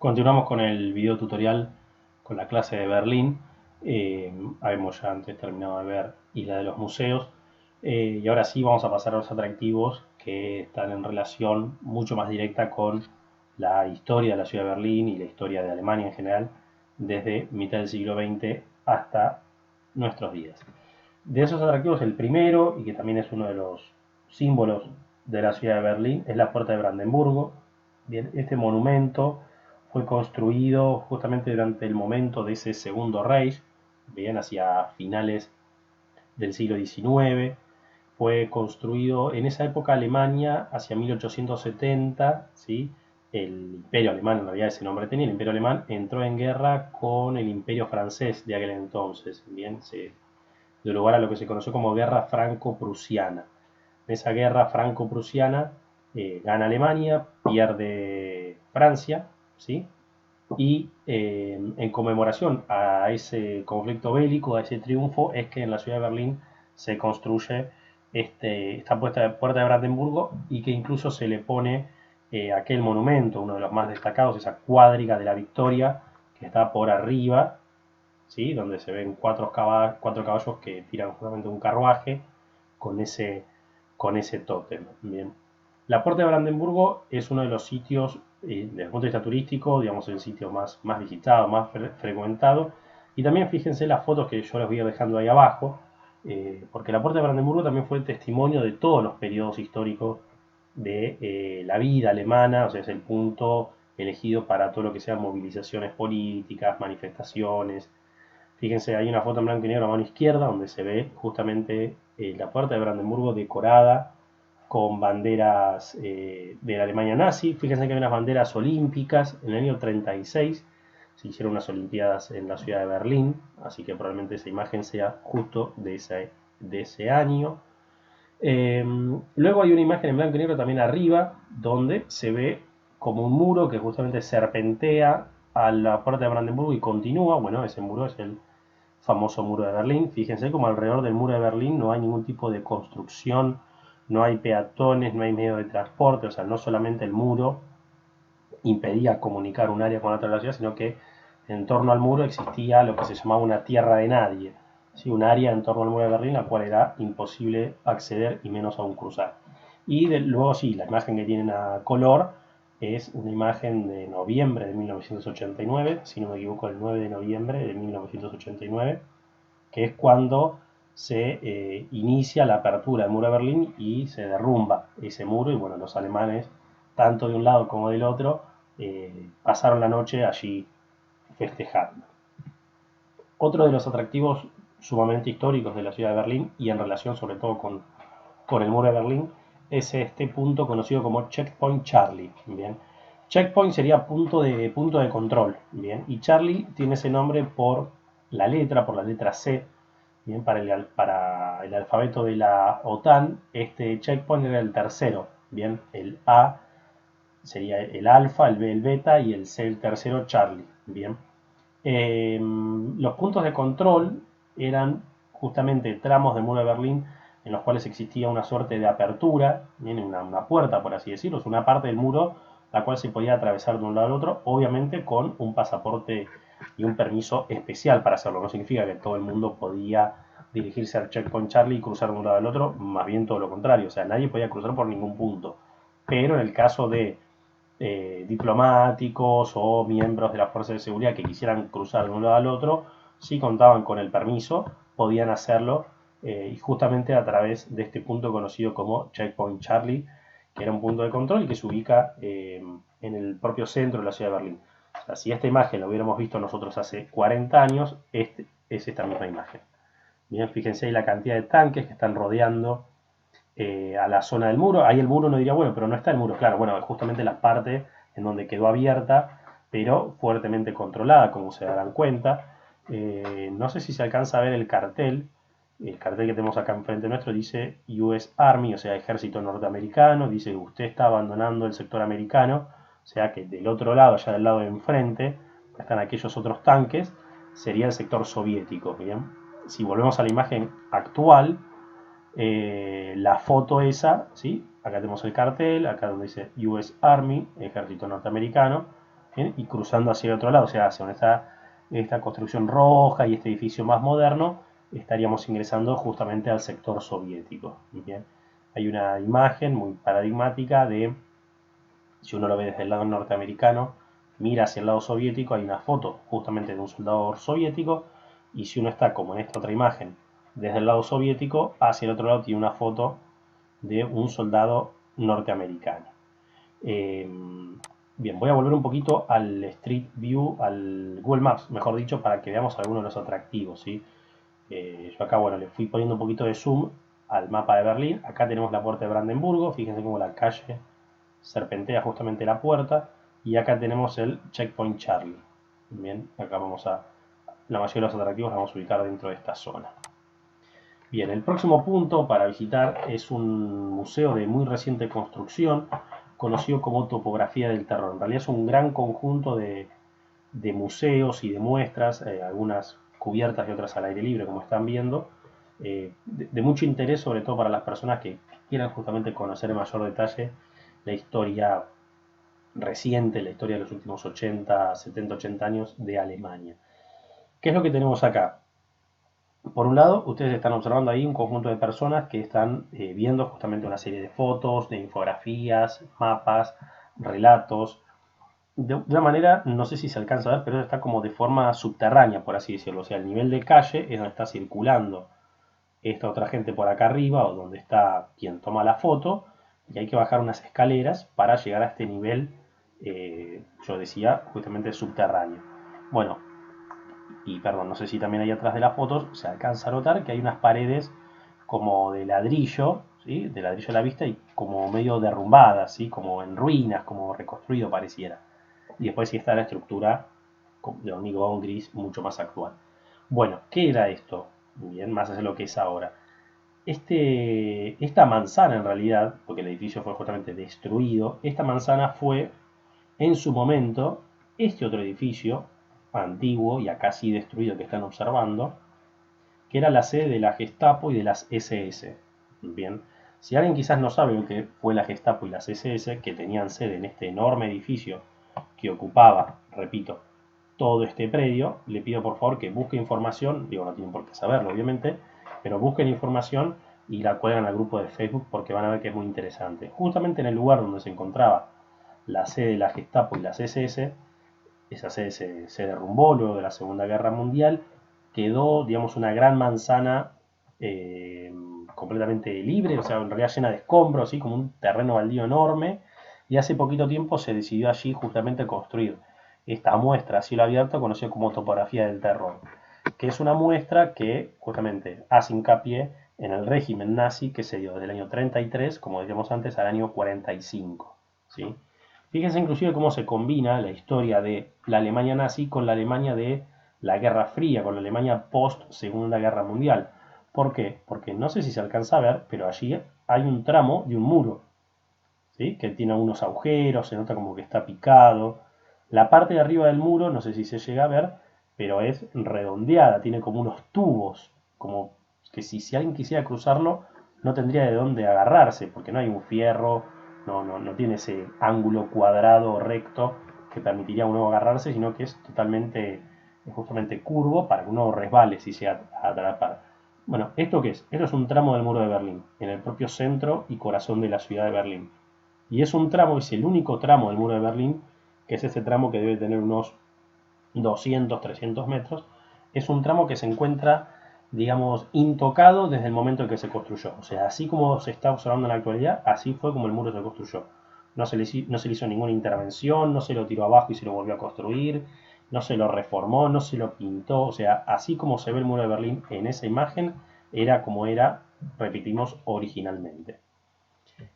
Continuamos con el video tutorial con la clase de Berlín. Habíamos ya antes terminado de ver Isla de los Museos. Y ahora sí vamos a pasar a los atractivos que están en relación mucho más directa con la historia de la ciudad de Berlín y la historia de Alemania en general, desde mitad del siglo XX hasta nuestros días. De esos atractivos, el primero, y que también es uno de los símbolos de la ciudad de Berlín, es la Puerta de Brandenburgo. Bien, este monumento fue construido justamente durante el momento de ese Segundo Reich, bien, hacia finales del siglo XIX. Fue construido en esa época Alemania, hacia 1870, ¿sí? El Imperio Alemán, en realidad ese nombre tenía, el Imperio Alemán entró en guerra con el Imperio Francés de aquel entonces, bien, se dio lugar a lo que se conoció como Guerra Franco-Prusiana. En esa guerra franco-prusiana gana Alemania, pierde Francia, ¿sí? Y en conmemoración a ese conflicto bélico, a ese triunfo, es que en la ciudad de Berlín se construye esta puerta de Brandenburgo y que incluso se le pone aquel monumento, uno de los más destacados, esa cuadriga de la Victoria, que está por arriba, ¿sí? Donde se ven cuatro caballos que tiran justamente un carruaje con ese, con ese tótem. Bien. La Puerta de Brandenburgo es uno de los sitios, desde el punto de vista turístico, digamos, el sitio más visitado, más frecuentado. Y también fíjense las fotos que yo les voy a ir dejando ahí abajo, porque la Puerta de Brandenburgo también fue el testimonio de todos los periodos históricos de la vida alemana, o sea, es el punto elegido para todo lo que sean movilizaciones políticas, manifestaciones. Fíjense, hay una foto en blanco y negro a mano izquierda donde se ve justamente la puerta de Brandenburgo decorada con banderas de la Alemania nazi. Fíjense que hay unas banderas olímpicas. En el año 36 se hicieron unas olimpiadas en la ciudad de Berlín, así que probablemente esa imagen sea justo de ese año. Luego hay una imagen en blanco y negro también arriba, donde se ve como un muro que justamente serpentea a la puerta de Brandenburgo y continúa. Bueno, ese muro es el famoso muro de Berlín. Fíjense como alrededor del muro de Berlín no hay ningún tipo de construcción, no hay peatones, no hay medio de transporte, o sea, no solamente el muro impedía comunicar un área con otra de la ciudad, sino que en torno al muro existía lo que se llamaba una tierra de nadie, ¿sí? Un área en torno al muro de Berlín la cual era imposible acceder y menos aún cruzar. Y luego sí, la imagen que tienen a color es una imagen de noviembre de 1989, si no me equivoco, el 9 de noviembre de 1989, que es cuando se inicia la apertura del muro de Berlín y se derrumba ese muro y bueno, los alemanes, tanto de un lado como del otro, pasaron la noche allí festejando. Otro de los atractivos sumamente históricos de la ciudad de Berlín y en relación sobre todo con el muro de Berlín es este punto conocido como Checkpoint Charlie. Bien. Checkpoint sería punto de control. Bien. Y Charlie tiene ese nombre por la letra C. Bien, para el alfabeto de la OTAN, este checkpoint era el tercero. Bien, el A sería el alfa, el B el beta y el C el tercero, Charlie. Bien. Los puntos de control eran justamente tramos del muro de Berlín en los cuales existía una suerte de apertura, una puerta por así decirlo, es una parte del muro la cual se podía atravesar de un lado al otro, obviamente con un pasaporte y un permiso especial para hacerlo. No significa que todo el mundo podía dirigirse al checkpoint Charlie y cruzar de un lado al otro, más bien todo lo contrario, o sea, nadie podía cruzar por ningún punto. Pero en el caso de diplomáticos o miembros de las fuerzas de seguridad que quisieran cruzar de un lado al otro, si contaban con el permiso, podían hacerlo y justamente a través de este punto conocido como Checkpoint Charlie, que era un punto de control y que se ubica en el propio centro de la ciudad de Berlín. O sea, si esta imagen la hubiéramos visto nosotros hace 40 años, es esta misma imagen. Bien, fíjense ahí la cantidad de tanques que están rodeando a la zona del muro. Ahí el muro no diría, bueno, pero no está el muro. Claro, bueno, justamente la parte en donde quedó abierta, pero fuertemente controlada, como se darán cuenta. No sé si se alcanza a ver el cartel. El cartel que tenemos acá enfrente nuestro dice US Army, o sea, Ejército Norteamericano. Dice, usted está abandonando el sector americano. O sea que del otro lado, ya del lado de enfrente, están aquellos otros tanques, sería el sector soviético. ¿Bien? Si volvemos a la imagen actual, la foto esa, ¿sí? Acá tenemos el cartel, acá donde dice US Army, Ejército Norteamericano, ¿bien? Y cruzando hacia el otro lado, o sea, hacia donde está esta construcción roja y este edificio más moderno, estaríamos ingresando justamente al sector soviético. ¿Bien? Hay una imagen muy paradigmática de, si uno lo ve desde el lado norteamericano, mira hacia el lado soviético, hay una foto justamente de un soldado soviético, y si uno está como en esta otra imagen, desde el lado soviético, hacia el otro lado tiene una foto de un soldado norteamericano. Eh, Bien, voy a volver un poquito al Street View, al Google Maps, mejor dicho, para que veamos algunos de los atractivos, ¿sí? Yo acá, bueno, le fui poniendo un poquito de zoom al mapa de Berlín. Acá tenemos la puerta de Brandenburgo, fíjense cómo la calle serpentea justamente la puerta. Y acá tenemos el Checkpoint Charlie. Bien, acá vamos a, la mayoría de los atractivos los vamos a ubicar dentro de esta zona. Bien, el próximo punto para visitar es un museo de muy reciente construcción, conocido como Topografía del Terror. En realidad es un gran conjunto de museos y de muestras, algunas cubiertas y otras al aire libre, como están viendo, de mucho interés, sobre todo para las personas que quieran justamente conocer en mayor detalle la historia reciente, la historia de los últimos 80, 70, 80 años de Alemania. ¿Qué es lo que tenemos acá? Por un lado, ustedes están observando ahí un conjunto de personas que están viendo justamente una serie de fotos, de infografías, mapas, relatos. De una manera, no sé si se alcanza a ver, pero está como de forma subterránea, por así decirlo. O sea, el nivel de calle es donde está circulando esta otra gente por acá arriba, o donde está quien toma la foto, y hay que bajar unas escaleras para llegar a este nivel, yo decía, justamente subterráneo. Bueno, y perdón, no sé si también ahí atrás de las fotos se alcanza a notar que hay unas paredes como de ladrillo, ¿sí? De ladrillo a la vista y como medio derrumbadas, ¿sí? Como en ruinas, como reconstruido pareciera. Y después sí está la estructura de hormigón gris mucho más actual. Bueno, ¿qué era esto? Bien, más allá de lo que es ahora. Esta manzana en realidad, porque el edificio fue justamente destruido, esta manzana fue en su momento este otro edificio antiguo y acá sí destruido que están observando, que era la sede de la Gestapo y de las SS. Bien, si alguien quizás no sabe lo que fue la Gestapo y las SS, que tenían sede en este enorme edificio que ocupaba, repito, todo este predio, le pido por favor que busque información, digo, no tienen por qué saberlo obviamente, pero busquen información y la cuelgan al grupo de Facebook porque van a ver que es muy interesante. Justamente en el lugar donde se encontraba la sede de la Gestapo y las SS, esa sede se derrumbó luego de la Segunda Guerra Mundial, quedó, digamos, una gran manzana eh, completamente libre, o sea, en realidad llena de escombros, así como un terreno baldío enorme, y hace poquito tiempo se decidió allí justamente construir esta muestra a cielo abierto conocida como Topografía del Terror, que es una muestra que justamente hace hincapié en el régimen nazi que se dio desde el año 33, como decíamos antes, al año 45. ¿Sí? Fíjense inclusive cómo se combina la historia de la Alemania nazi con la Alemania de la Guerra Fría, con la Alemania post Segunda Guerra Mundial. ¿Por qué? Porque no sé si se alcanza a ver, pero allí hay un tramo de un muro, ¿sí? Que tiene unos agujeros, se nota como que está picado. La parte de arriba del muro, no sé si se llega a ver, pero es redondeada, tiene como unos tubos, como que si alguien quisiera cruzarlo no tendría de dónde agarrarse, porque no hay un fierro, no tiene ese ángulo cuadrado recto que permitiría a uno agarrarse, sino que es totalmente, justamente curvo para que uno resbale si se atrapar. Bueno, ¿esto qué es? Esto es un tramo del muro de Berlín, en el propio centro y corazón de la ciudad de Berlín. Y es un tramo, es el único tramo del muro de Berlín, que es ese tramo que debe tener unos 200, 300 metros. Es un tramo que se encuentra, digamos, intocado desde el momento en que se construyó. O sea, así como se está observando en la actualidad, así fue como el muro se construyó. No se le hizo ninguna intervención, no se lo tiró abajo y se lo volvió a construir, no se lo reformó, no se lo pintó. O sea, así como se ve el muro de Berlín en esa imagen, era como era, repetimos, originalmente.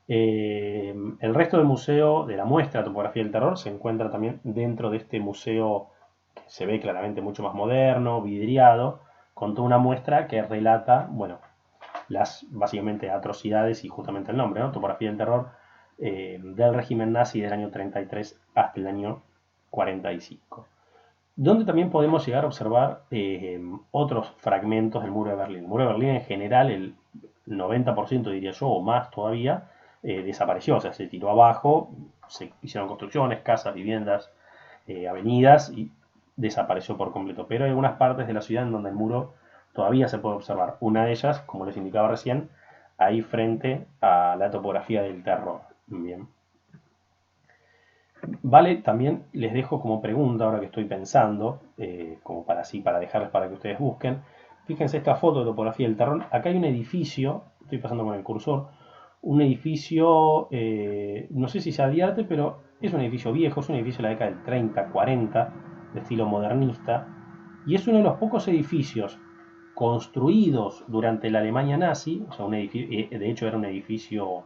El resto del museo, de la muestra de Topografía del Terror, se encuentra también dentro de este museo que se ve claramente mucho más moderno, vidriado, con toda una muestra que relata, bueno, las básicamente atrocidades y justamente el nombre, ¿no? Topografía del Terror del régimen nazi del año 33 hasta el año 45. Donde también podemos llegar a observar otros fragmentos del muro de Berlín. El muro de Berlín en general, el 90% diría yo, o más todavía, desapareció, o sea, se tiró abajo, se hicieron construcciones, casas, viviendas, avenidas y desapareció por completo. Pero hay algunas partes de la ciudad en donde el muro todavía se puede observar. Una de ellas, como les indicaba recién, ahí frente a la topografía del Terror. Bien. Vale, también les dejo como pregunta, ahora que estoy pensando, como para así, para dejarles para que ustedes busquen. Fíjense esta foto de topografía del Terrón. Acá hay un edificio, estoy pasando con el cursor, un edificio, no sé si se advierte, pero es un edificio viejo, es un edificio de la década del 30, 40, de estilo modernista, y es uno de los pocos edificios construidos durante la Alemania nazi, o sea, un edificio, de hecho era un edificio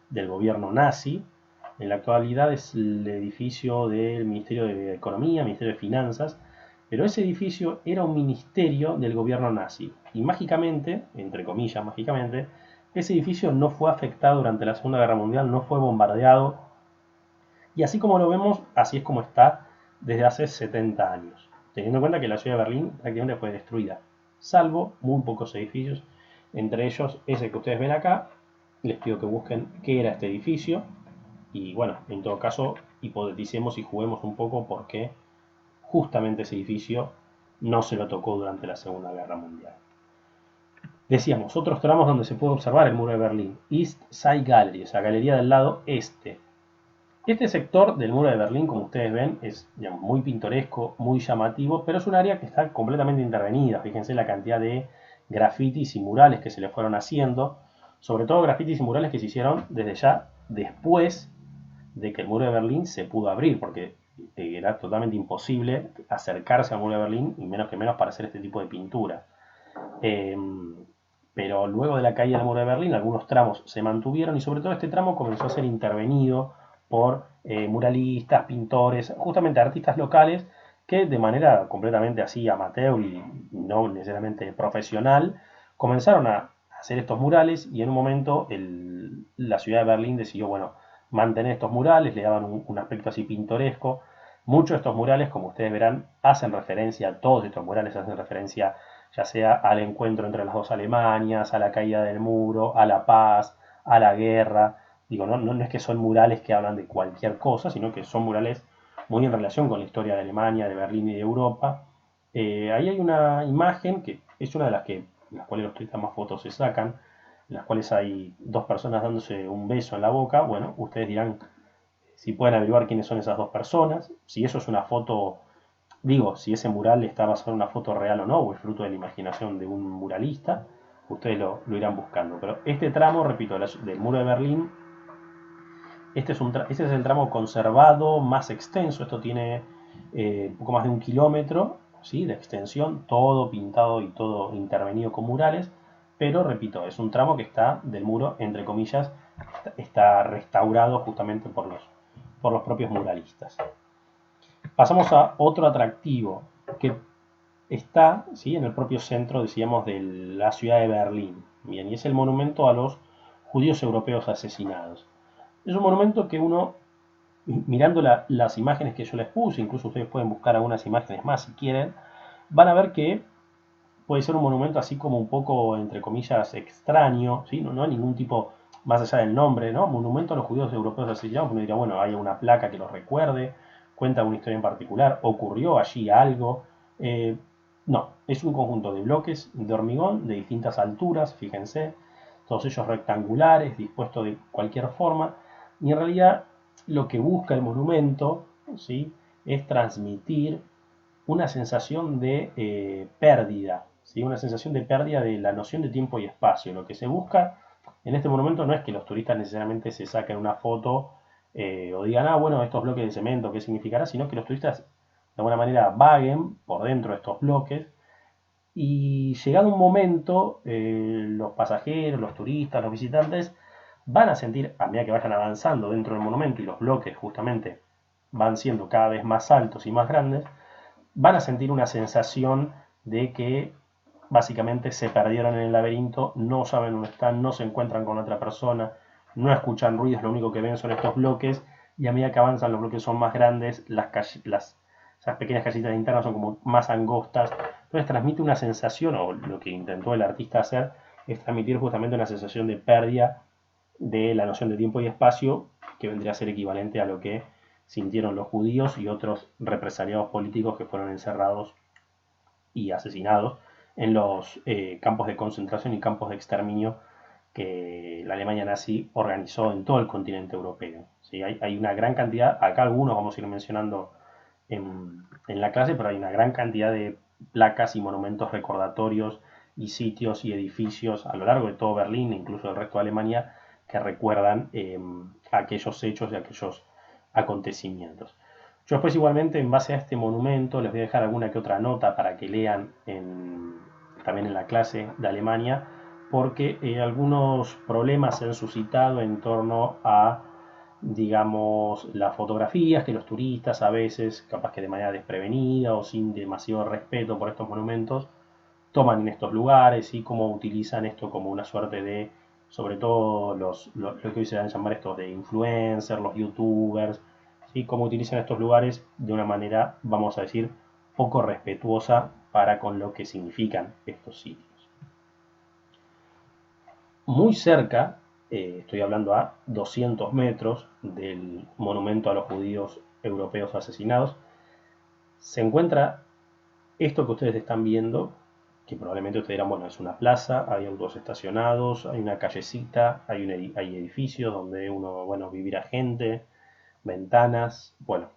del gobierno nazi. En la actualidad es el edificio del Ministerio de Economía, Ministerio de Finanzas, pero ese edificio era un ministerio del gobierno nazi. Y mágicamente, entre comillas, mágicamente, ese edificio no fue afectado durante la Segunda Guerra Mundial, no fue bombardeado. Y así como lo vemos, así es como está desde hace 70 años. Teniendo en cuenta que la ciudad de Berlín prácticamente fue destruida, salvo muy pocos edificios, entre ellos ese que ustedes ven acá. Les pido que busquen qué era este edificio y bueno, en todo caso, hipoteticemos y juguemos un poco por qué justamente ese edificio no se lo tocó durante la Segunda Guerra Mundial. Decíamos, otros tramos donde se puede observar el muro de Berlín. East Side Gallery, o sea, galería del lado este. Este sector del muro de Berlín, como ustedes ven, es digamos, muy pintoresco, muy llamativo, pero es un área que está completamente intervenida. Fíjense la cantidad de grafitis y murales que se le fueron haciendo, sobre todo grafitis y murales que se hicieron desde ya después de que el muro de Berlín se pudo abrir, porque era totalmente imposible acercarse al muro de Berlín, y menos que menos para hacer este tipo de pintura. Eh, pero luego de la caída del muro de Berlín, algunos tramos se mantuvieron y sobre todo este tramo comenzó a ser intervenido por muralistas, pintores, justamente artistas locales que de manera completamente así amateur y no necesariamente profesional comenzaron a hacer estos murales y en un momento la ciudad de Berlín decidió, bueno, mantener estos murales, le daban un aspecto así pintoresco. Muchos de estos murales, como ustedes verán, hacen referencia, todos estos murales hacen referencia ya sea al encuentro entre las dos Alemanias, a la caída del muro, a la paz, a la guerra. Digo, no es que son murales que hablan de cualquier cosa, sino que son murales muy en relación con la historia de Alemania, de Berlín y de Europa. Ahí hay una imagen que es una de las que, en las cuales los turistas más fotos se sacan, en las cuales hay dos personas dándose un beso en la boca. Bueno, ustedes dirán si pueden averiguar quiénes son esas dos personas, si eso es una foto. Digo, si ese mural está basado en una foto real o no, o es fruto de la imaginación de un muralista, ustedes lo irán buscando. Pero este tramo, repito, del muro de Berlín, este es el tramo conservado más extenso. Esto tiene un poco más de 1 kilómetro, ¿sí?, de extensión, todo pintado y todo intervenido con murales. Pero, repito, es un tramo que está del muro, entre comillas, está restaurado justamente por los propios muralistas. Pasamos a otro atractivo que está, ¿sí?, en el propio centro, decíamos, de la ciudad de Berlín. Bien, y es el monumento a los judíos europeos asesinados. Es un monumento que uno, mirando las imágenes que yo les puse, incluso ustedes pueden buscar algunas imágenes más si quieren, van a ver que puede ser un monumento así como un poco, entre comillas, extraño, ¿sí? No hay ningún tipo, más allá del nombre, ¿no? Monumento a los judíos europeos asesinados. Uno diría, bueno, hay una placa que los recuerde, cuenta una historia en particular, ocurrió allí algo. Eh, no, es un conjunto de bloques de hormigón de distintas alturas, fíjense, todos ellos rectangulares, dispuestos de cualquier forma, y en realidad lo que busca el monumento, ¿sí?, es transmitir una sensación de pérdida, ¿sí?, una sensación de pérdida de la noción de tiempo y espacio. Lo que se busca en este monumento no es que los turistas necesariamente se saquen una foto o digan, bueno, estos bloques de cemento, ¿qué significará?, sino que los turistas de alguna manera vaguen por dentro de estos bloques y llegado un momento, los pasajeros, los turistas, los visitantes van a sentir, a medida que vayan avanzando dentro del monumento y los bloques justamente van siendo cada vez más altos y más grandes, van a sentir una sensación de que básicamente se perdieron en el laberinto, no saben dónde están, no se encuentran con otra persona, no escuchan ruidos, lo único que ven son estos bloques, y a medida que avanzan los bloques son más grandes, esas pequeñas callitas internas son como más angostas. Entonces transmite una sensación, o lo que intentó el artista hacer, es transmitir justamente una sensación de pérdida de la noción de tiempo y espacio, que vendría a ser equivalente a lo que sintieron los judíos y otros represaliados políticos que fueron encerrados y asesinados en los campos de concentración y campos de exterminio que la Alemania nazi organizó en todo el continente europeo. ¿Sí? Hay una gran cantidad, acá algunos vamos a ir mencionando en la clase, pero hay una gran cantidad de placas y monumentos recordatorios y sitios y edificios a lo largo de todo Berlín, e incluso del resto de Alemania, que recuerdan aquellos hechos y aquellos acontecimientos. Yo después igualmente en base a este monumento les voy a dejar alguna que otra nota para que lean también en la clase de Alemania, porque algunos problemas se han suscitado en torno a, digamos, las fotografías que los turistas a veces, capaz que de manera desprevenida o sin demasiado respeto por estos monumentos, toman en estos lugares y cómo utilizan esto como una suerte de, sobre todo lo que hoy se van a llamar estos de influencers, los youtubers, ¿sí? Cómo utilizan estos lugares de una manera, vamos a decir, poco respetuosa para con lo que significan estos sitios. Muy cerca, estoy hablando a 200 metros del monumento a los judíos europeos asesinados, se encuentra esto que ustedes están viendo, que probablemente ustedes dirán, bueno, es una plaza, hay autos estacionados, hay una callecita, hay edificios donde uno, bueno, vivirá gente, ventanas. Bueno,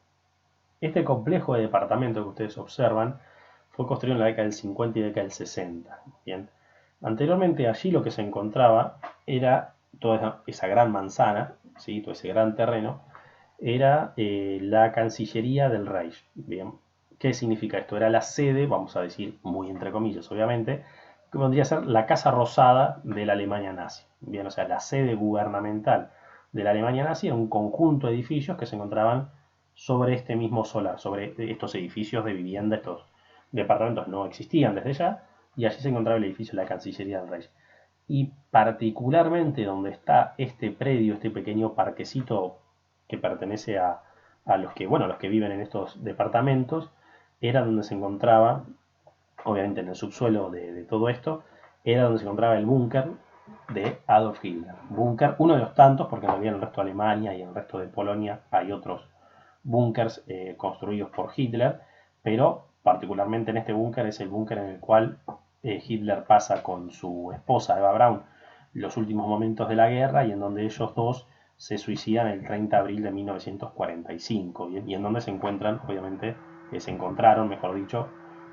este complejo de departamentos que ustedes observan fue construido en la década del 50 y década del 60. Bien. Anteriormente allí lo que se encontraba era toda esa gran manzana, ¿sí? Todo ese gran terreno, era la Cancillería del Reich. Bien. ¿Qué significa esto? Era la sede, vamos a decir muy entre comillas, obviamente, que podría ser la Casa Rosada de la Alemania nazi. Bien, o sea, la sede gubernamental de la Alemania nazi era un conjunto de edificios que se encontraban sobre este mismo solar, sobre estos edificios de vivienda, estos departamentos no existían desde ya, y allí se encontraba el edificio de la Cancillería del Reich. Y particularmente donde está este predio, este pequeño parquecito que pertenece a los que, bueno, los que viven en estos departamentos, era donde se encontraba, obviamente en el subsuelo de todo esto, era donde se encontraba el búnker de Adolf Hitler. Búnker, uno de los tantos, porque en realidad en el resto de Alemania y en el resto de Polonia hay otros búnkers construidos por Hitler, pero particularmente en este búnker es el búnker en el cual Hitler pasa con su esposa Eva Braun los últimos momentos de la guerra y en donde ellos dos se suicidan el 30 de abril de 1945 y en donde se encuentran, obviamente, se encontraron, mejor dicho,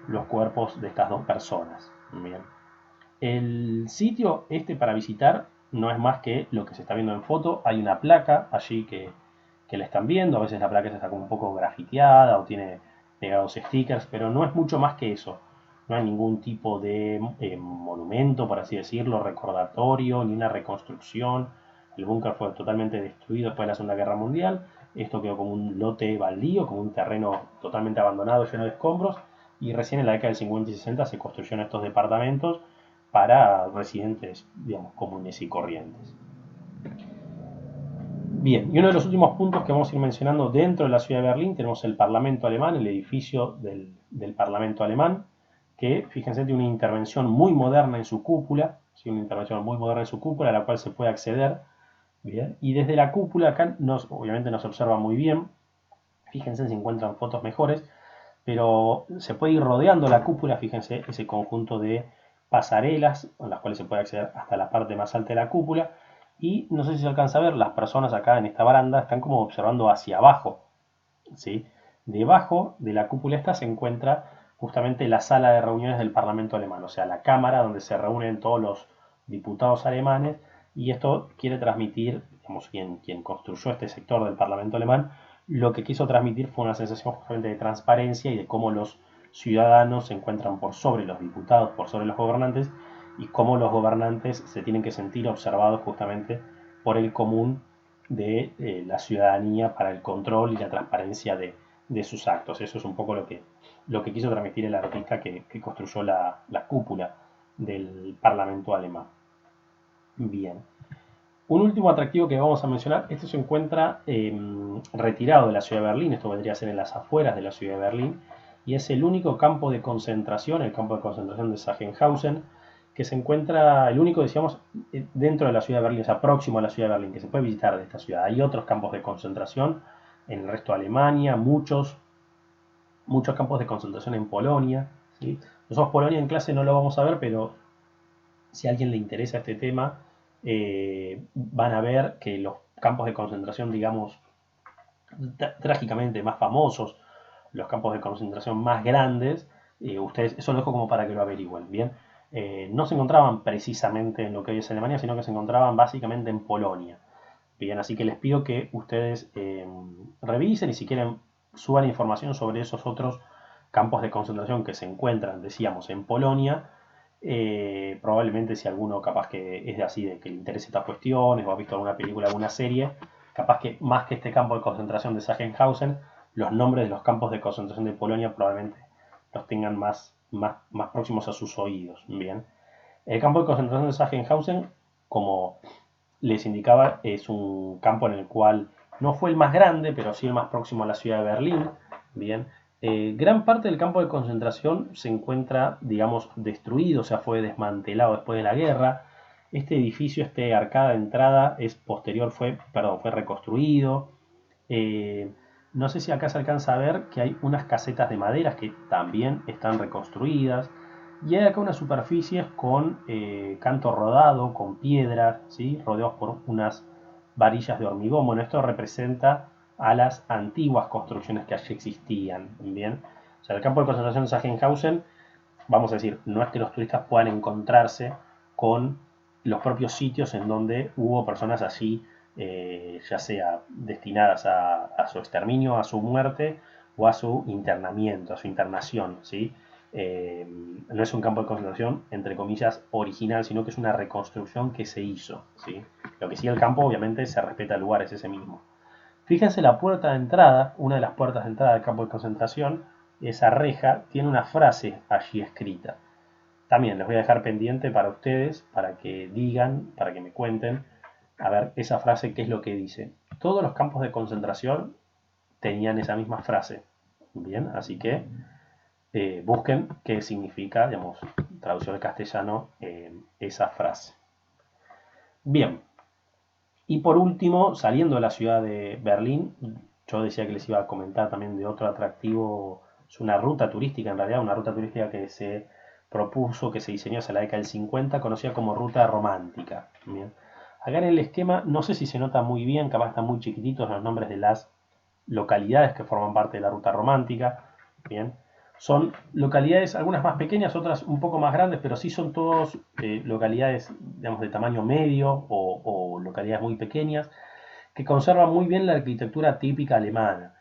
los cuerpos de estas dos personas. Bien. El sitio este para visitar no es más que lo que se está viendo en foto. Hay una placa allí que la están viendo. A veces la placa está como un poco grafiteada o tiene pegados stickers, pero no es mucho más que eso. No hay ningún tipo de monumento, por así decirlo, recordatorio, ni una reconstrucción. El búnker fue totalmente destruido después de la Segunda Guerra Mundial. Esto quedó como un lote baldío, como un terreno totalmente abandonado, lleno de escombros. Y recién en la década del 50 y 60 se construyeron estos departamentos para residentes, digamos, comunes y corrientes. Bien, y uno de los últimos puntos que vamos a ir mencionando dentro de la ciudad de Berlín, tenemos el Parlamento alemán, el edificio del Parlamento alemán, que, fíjense, tiene una intervención muy moderna en su cúpula, ¿sí? Una intervención muy moderna en su cúpula, a la cual se puede acceder. Bien, y desde la cúpula acá, obviamente no se observa muy bien, fíjense si encuentran fotos mejores, pero se puede ir rodeando la cúpula, fíjense, ese conjunto de pasarelas con las cuales se puede acceder hasta la parte más alta de la cúpula. Y no sé si se alcanza a ver, las personas acá en esta baranda están como observando hacia abajo, ¿sí? Debajo de la cúpula esta se encuentra justamente la sala de reuniones del Parlamento alemán, o sea, la cámara donde se reúnen todos los diputados alemanes, y esto quiere transmitir, digamos, quien construyó este sector del Parlamento alemán, lo que quiso transmitir fue una sensación justamente de transparencia y de cómo los ciudadanos se encuentran por sobre los diputados, por sobre los gobernantes, y cómo los gobernantes se tienen que sentir observados justamente por el común de la ciudadanía para el control y la transparencia de sus actos. Eso es un poco lo que quiso transmitir el artista que construyó la cúpula del Parlamento alemán. Bien. Un último atractivo que vamos a mencionar, este se encuentra retirado de la ciudad de Berlín, esto vendría a ser en las afueras de la ciudad de Berlín, y es el único campo de concentración, el campo de concentración de Sachsenhausen, que se encuentra, el único, decíamos, dentro de la ciudad de Berlín, o sea, próximo a la ciudad de Berlín, que se puede visitar de esta ciudad. Hay otros campos de concentración en el resto de Alemania, muchos campos de concentración en Polonia. ¿Sí? Nosotros Polonia en clase no lo vamos a ver, pero si a alguien le interesa este tema, van a ver que los campos de concentración, digamos, trágicamente más famosos, los campos de concentración más grandes, ustedes, eso lo dejo como para que lo averigüen, ¿bien? No se encontraban precisamente en lo que hoy es Alemania, sino que se encontraban básicamente en Polonia. Bien, así que les pido que ustedes revisen y si quieren suban información sobre esos otros campos de concentración que se encuentran, decíamos, en Polonia. Probablemente si alguno capaz que es de así, de que le interese estas cuestiones o ha visto alguna película, alguna serie, capaz que más que este campo de concentración de Sachsenhausen, los nombres de los campos de concentración de Polonia probablemente los tengan más próximos a sus oídos. Bien, el campo de concentración de Sachsenhausen, como les indicaba, es un campo en el cual no fue el más grande, pero sí el más próximo a la ciudad de Berlín. Bien, gran parte del campo de concentración se encuentra, digamos, destruido, o sea, fue desmantelado después de la guerra. Este edificio, este arcada de entrada, es posterior, fue reconstruido. Eh, no sé si acá se alcanza a ver que hay unas casetas de maderas que también están reconstruidas. Y hay acá unas superficies con canto rodado, con piedras, ¿sí? Rodeados por unas varillas de hormigón. Bueno, esto representa a las antiguas construcciones que allí existían. Bien, o sea, el campo de concentración de Sachsenhausen, vamos a decir, no es que los turistas puedan encontrarse con los propios sitios en donde hubo personas allí, ya sea destinadas a su exterminio, a su muerte o a su internamiento, a su internación, ¿sí? No es un campo de concentración, entre comillas, original, sino que es una reconstrucción que se hizo, ¿sí? Lo que sí el campo, obviamente, se respeta el lugar, es ese mismo. Fíjense la puerta de entrada, una de las puertas de entrada del campo de concentración, esa reja tiene una frase allí escrita. También les voy a dejar pendiente para ustedes, para que digan, para que me cuenten, a ver esa frase qué es lo que dice. Todos los campos de concentración tenían esa misma frase. Bien, así que busquen qué significa, digamos, traducción al castellano, esa frase. Bien, y por último, saliendo de la ciudad de Berlín, yo decía que les iba a comentar también de otro atractivo, es una ruta turística en realidad, una ruta turística que se propuso, que se diseñó hacia la década del 50, conocida como ruta romántica. Bien. Acá en el esquema, no sé si se nota muy bien, capaz están muy chiquititos los nombres de las localidades que forman parte de la ruta romántica. Bien. Son localidades, algunas más pequeñas, otras un poco más grandes, pero sí son todos localidades, digamos, de tamaño medio o localidades muy pequeñas, que conservan muy bien la arquitectura típica alemana.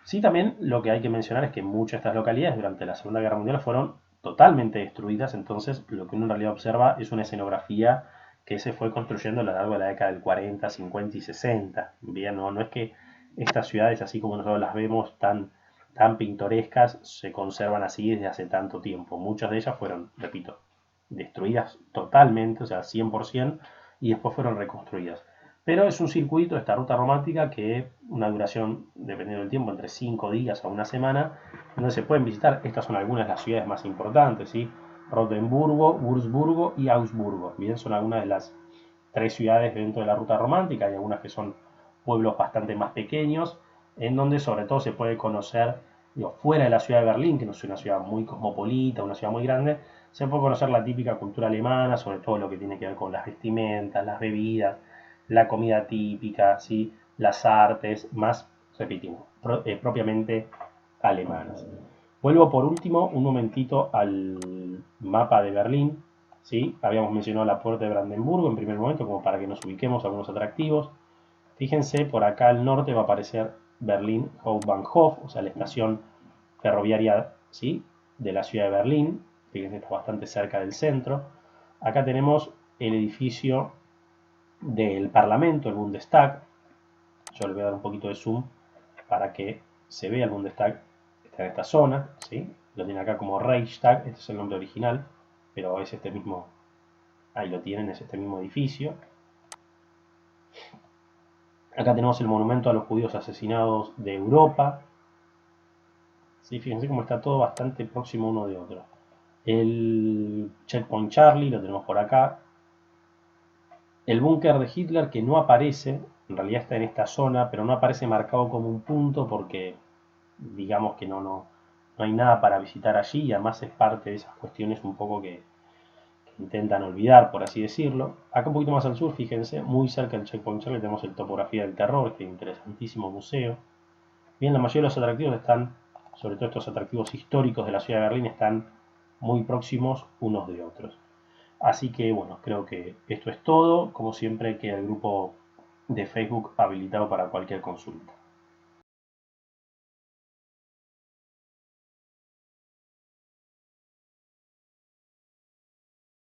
Sí, también lo que hay que mencionar es que muchas de estas localidades durante la Segunda Guerra Mundial fueron totalmente destruidas, entonces lo que uno en realidad observa es una escenografía que se fue construyendo a lo largo de la década del 40, 50 y 60. Bien, no es que estas ciudades, así como nosotros las vemos tan pintorescas, se conservan así desde hace tanto tiempo. Muchas de ellas fueron, repito, destruidas totalmente, o sea, 100%, y después fueron reconstruidas. Pero es un circuito, esta ruta romántica, que una duración, dependiendo del tiempo, entre 5 días a una semana, donde se pueden visitar. Estas son algunas de las ciudades más importantes, ¿sí? Rotenburgo, Wurzburgo y Augsburgo. Bien, son algunas de las 3 ciudades dentro de la ruta romántica. Hay algunas que son pueblos bastante más pequeños, en donde sobre todo se puede conocer, digo, fuera de la ciudad de Berlín, que no es una ciudad muy cosmopolita, una ciudad muy grande, se puede conocer la típica cultura alemana, sobre todo lo que tiene que ver con las vestimentas, las bebidas, la comida típica, ¿sí? Las artes, más, repetimos, propiamente alemanas. Vuelvo por último un momentito al mapa de Berlín. ¿Sí? Habíamos mencionado la puerta de Brandenburgo en primer momento, como para que nos ubiquemos algunos atractivos. Fíjense, por acá al norte va a aparecer Berlín Hauptbahnhof, o sea, la estación ferroviaria, ¿sí? De la ciudad de Berlín. Fíjense, está bastante cerca del centro. Acá tenemos el edificio del Parlamento, el Bundestag. Yo le voy a dar un poquito de zoom para que se vea el Bundestag. Está en esta zona, ¿sí? Lo tiene acá como Reichstag, este es el nombre original, pero es este mismo, ahí lo tienen, es este mismo edificio. Acá tenemos el monumento a los judíos asesinados de Europa. ¿Sí? Fíjense cómo está todo bastante próximo uno de otro. El Checkpoint Charlie lo tenemos por acá. El búnker de Hitler, que no aparece en realidad está en esta zona, pero no aparece marcado como un punto porque digamos que no hay nada para visitar allí y además es parte de esas cuestiones un poco que intentan olvidar, por así decirlo. Acá un poquito más al sur, fíjense, muy cerca del Checkpoint Charlie tenemos el Topografía del Terror, este interesantísimo museo. Bien, la mayoría de los atractivos están, sobre todo estos atractivos históricos de la ciudad de Berlín, están muy próximos unos de otros. Así que bueno, creo que esto es todo. Como siempre, queda el grupo de Facebook habilitado para cualquier consulta.